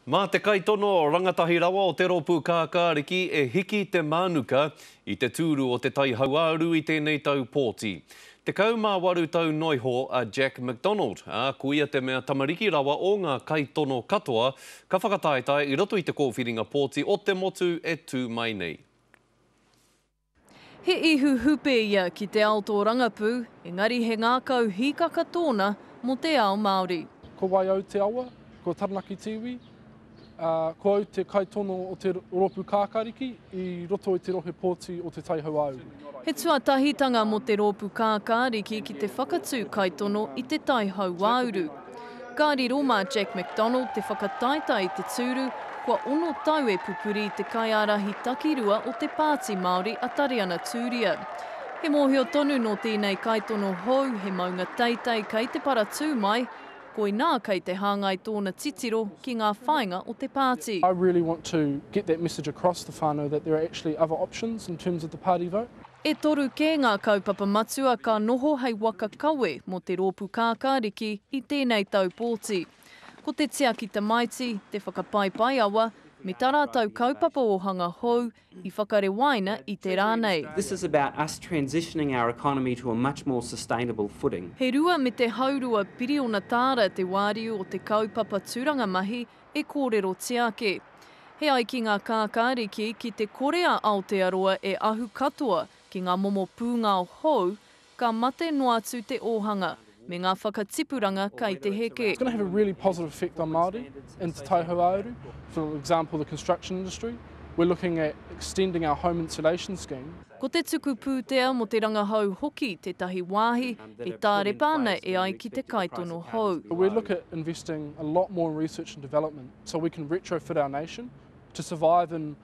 Mā te kaitono rangatahi rawa o te ropu kākāriki e hiki te mānuka I te tūru o te tai hauāru I tēnei tau pōti. Te kaumāwaru tau noiho a Jack McDonald, a kuia te mea tamariki rawa o ngā kaitono katoa, ka whakataetai I roto I te kōwhiringa pōti o te motu e tū mai nei. He ihu hupe ia ki te ao tō rangapū, engari he ngākau hīkaka tōna mo te ao Māori. Ko Waiau te awa, ko Taranaki Tiwi, ko au te kaitono o te ropu kākāriki I roto I te rohe pōti o te tai hauāru. He tuatahitanga mo te ropu kākāriki ki te whakatū kaitono I te tai hauāru. Kāri Roma Jack McDonald te whakataita I te tūru, kua ono tau e pupuri I te kaiarahi takirua o te Pāti Māori a Tariana Tūria. He mōhio tonu no tēnei kaitono hou, he maunga teitei kei te paratū mai, koinā kei te hāngai tōna titiro ki ngā whāinga o te pāti. I really want to get that message across the whānau that there are actually other options in terms of the party vote. E toru kē ngā kaupapa matua ka noho hei waka kawe mo te rōpu kākāriki I tēnei tau pōti. Ko te tia ki te maiti, te whakapaipai awa, me tā rātou kaupapa o hanga hou, I whakare waina I te rānei. This is about us transitioning our economy to a much more sustainable footing. He rua me te haurua piriona tāra te wāriu o te kaupapa tūranga mahi e kōrero tiake. He ai ki ngā kākāriki ki te korea Aotearoa e ahu katoa ki ngā momo pūngao hou, ka mate no atu te ohanga, me ngā whakatipuranga kei te heke. It's going to have a really positive effect on Māori and te tai hauāru. For example, the construction industry. We're looking at extending our home insulation scheme. Ko te tuku pūtea mo te rangahau hoki te tahi wāhi, e tārepa ana e ai ki te kaitono hou. We look at investing a lot more in research and development so we can retrofit our nation to survive in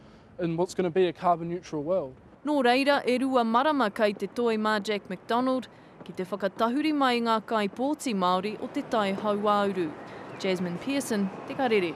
what's going to be a carbon neutral world. Nō reira, e rua marama kei te toi mā Jack McDonald, ki te whakatahuri mai ngā kai pōti Māori o te tai hauāuru. Jasmine Pearson, Te Karere.